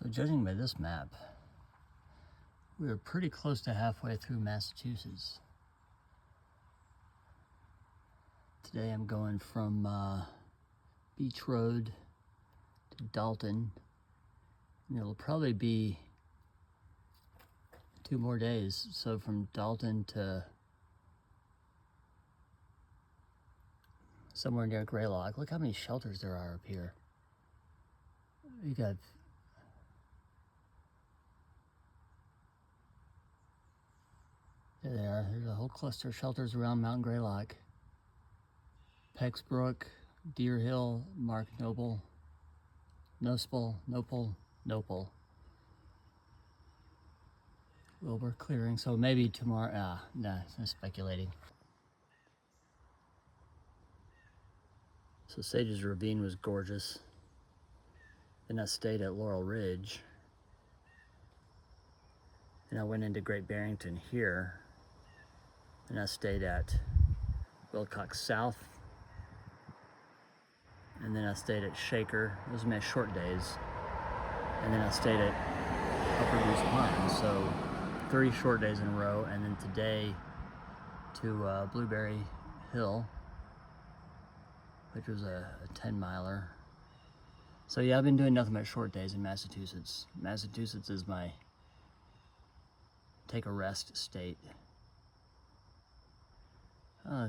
So judging by this map, we are pretty close to halfway through Massachusetts. Today I'm going from Beach Road to Dalton, and it'll probably be 2 more days. So from Dalton to somewhere near Greylock. Look how many shelters there are up here. You got there they are. There's a whole cluster of shelters around Mount Greylock. Pecksbrook, Deer Hill, Mark Noble, Nospel, Nopal, Wilbur Clearing. So maybe tomorrow, nah, I'm speculating. So Sage's Ravine was gorgeous. Then I stayed at Laurel Ridge. And I went into Great Barrington here. And I stayed at Wilcox South. And then I stayed at Shaker. Those were my short days. And then I stayed at Upper Goose Pond. So 3 short days in a row. And then today to Blueberry Hill, which was a 10-miler. So yeah, I've been doing nothing but short days in Massachusetts. Massachusetts is my take a rest state.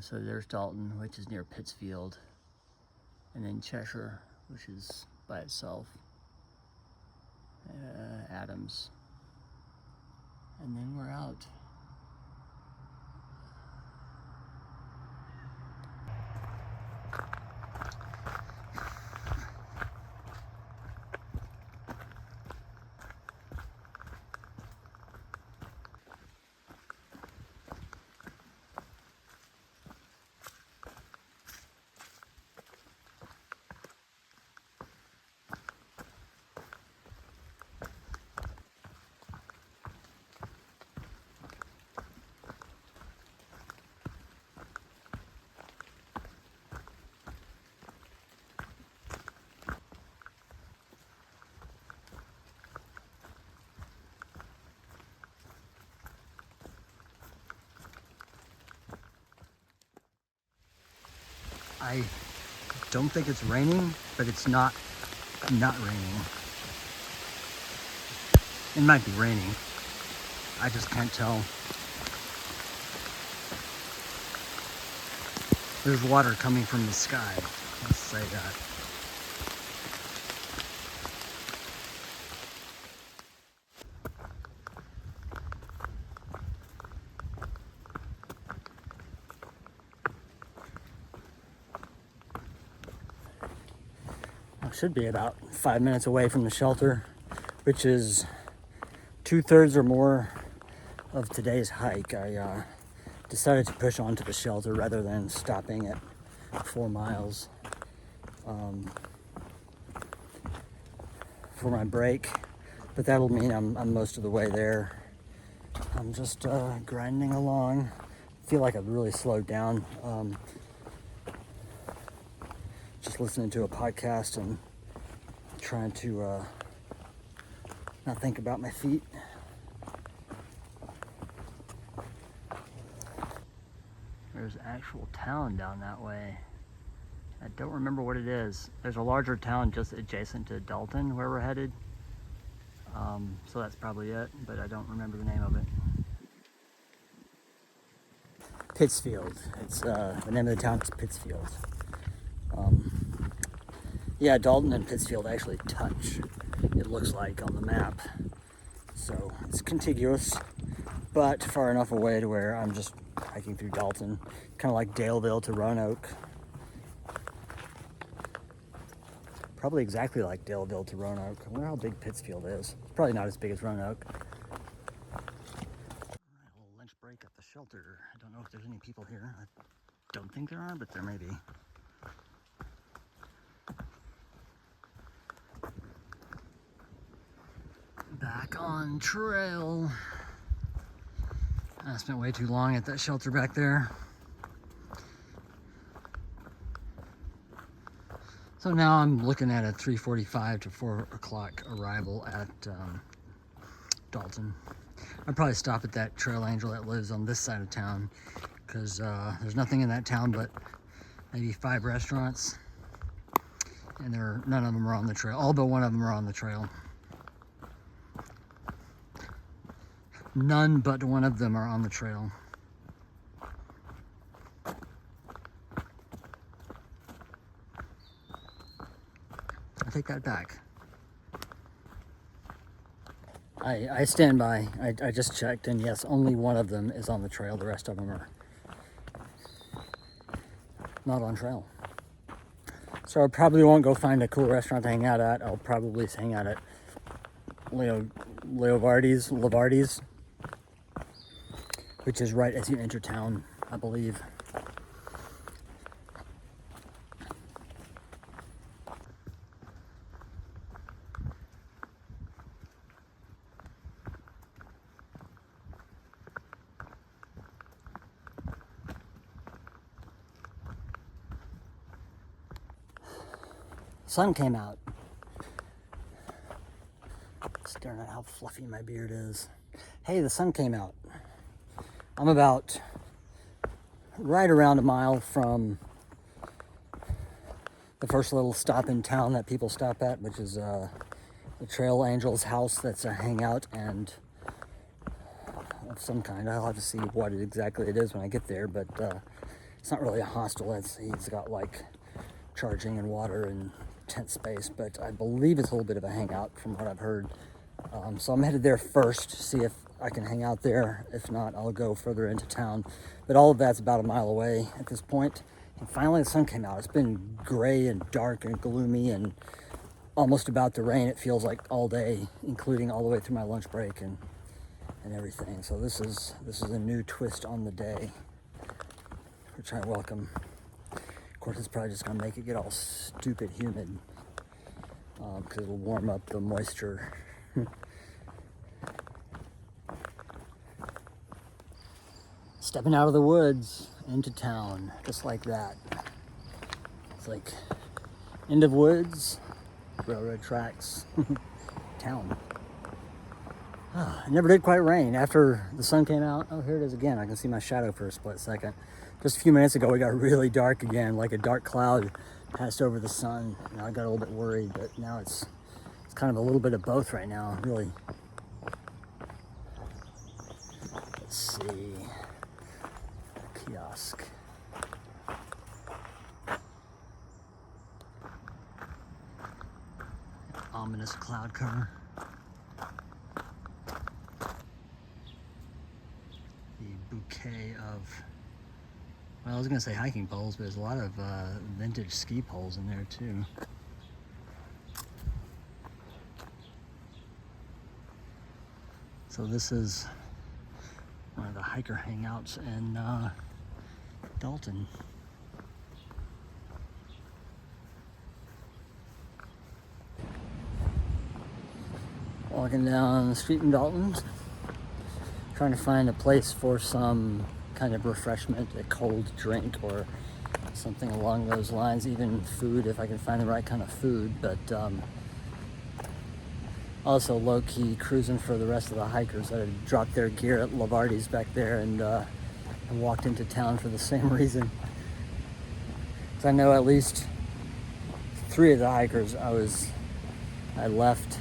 So there's Dalton, which is near Pittsfield, and then Cheshire, which is by itself, Adams, and then we're out. I don't think it's raining, but it's not raining. It might be raining. I just can't tell. There's water coming from the sky. Let's say that. Should be about 5 minutes away from the shelter, which is 2/3 or more of today's hike. I decided to push on to the shelter rather than stopping at 4 miles for my break, but that'll mean I'm most of the way there. I'm just grinding along. I feel like I've really slowed down. Just listening to a podcast and trying to not think about my feet. There's actual town down that way. I don't remember what it is. There's a larger town just adjacent to Dalton where we're headed. So that's probably it, but I don't remember the name of it. Pittsfield. It's the name of the town is Pittsfield. Yeah, Dalton and Pittsfield actually touch, it looks like on the map. So it's contiguous, but far enough away to where I'm just hiking through Dalton, kind of like Daleville to Roanoke. Probably exactly like Daleville to Roanoke. I wonder how big Pittsfield is. It's probably not as big as Roanoke. A little lunch break at the shelter. I don't know if there's any people here. I don't think there are, but there may be. Back on trail. I spent way too long at that shelter back there. So now I'm looking at a 3:45 to 4 o'clock arrival at Dalton. I'd probably stop at that trail angel that lives on this side of town because there's nothing in that town but maybe 5 restaurants, and none of them are on the trail. All but one of them are on the trail. None but one of them are on the trail. I take that back. I stand by. I just checked, and yes, only one of them is on the trail. The rest of them are not on trail. So I probably won't go find a cool restaurant to hang out at. I'll probably hang out at Lavardi's, which is right as you enter town, I believe. Sun came out. Staring at how fluffy my beard is. Hey, the sun came out. I'm about right around a mile from the first little stop in town that people stop at, which is the Trail Angel's house. That's a hangout and of some kind. I'll have to see what exactly it is when I get there, but it's not really a hostel. He's got like charging and water and tent space, but I believe it's a little bit of a hangout from what I've heard. So I'm headed there first to see if I can hang out there. If not, I'll go further into town. But all of that's about a mile away at this point. And finally the sun came out. It's been gray and dark and gloomy and almost about to rain, it feels like, all day, including all the way through my lunch break and everything. So this is a new twist on the day, which I welcome. Of course, it's probably just gonna make it get all stupid humid because it'll warm up the moisture. Stepping out of the woods into town, just like that. It's like end of woods, railroad tracks, town. It never did quite rain after the sun came out. Oh, here it is again. I can see my shadow for a split second. Just a few minutes ago, it got really dark again, like a dark cloud passed over the sun. Now I got a little bit worried, but now it's kind of a little bit of both right now, really. Let's see. Kiosk. Ominous cloud cover. The bouquet of, well, I was gonna say hiking poles, but there's a lot of vintage ski poles in there too. So this is one of the hiker hangouts in Dalton. Walking down the street in Dalton, trying to find a place for some kind of refreshment, a cold drink or something along those lines, even food if I can find the right kind of food, but also low-key cruising for the rest of the hikers that had dropped their gear at Lavardi's back there and walked into town for the same reason. So I know at least 3 of the hikers I left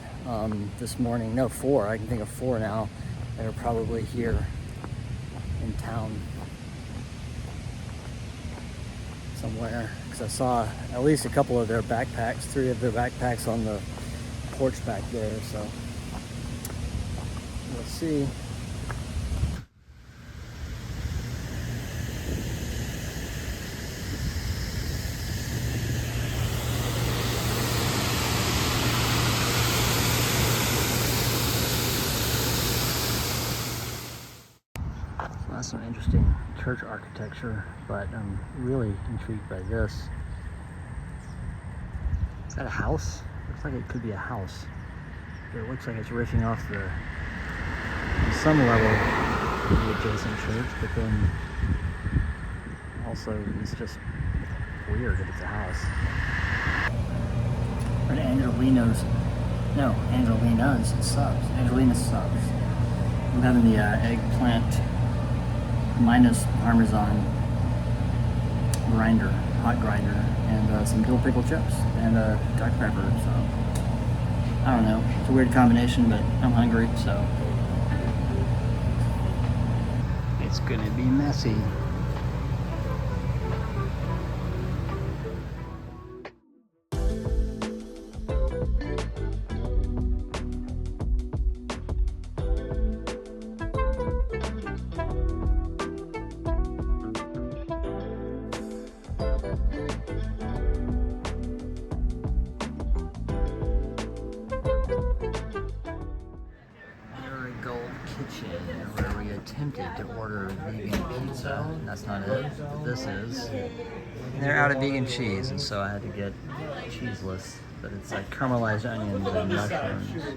this morning. No, 4. I can think of 4 now that are probably here in town somewhere, because I saw at least a couple of their backpacks, 3 of their backpacks on the porch back there, so we'll see. That's some interesting church architecture, but I'm really intrigued by this. Is that a house? Looks like it could be a house. It looks like it's riffing off on some level the adjacent church, but then also it's just weird that it's a house. But Angelino's, no, Angelina's subs. Angelina's subs. I'm having the eggplant minus Parmesan grinder, hot grinder, and some dill pickle chips and Dr. Pepper. So I don't know. It's a weird combination, but I'm hungry, so it's gonna be messy. Where we attempted to order vegan pizza, and that's not it. This is. And they're out of vegan cheese, and so I had to get cheeseless, but it's like caramelized onions and mushrooms.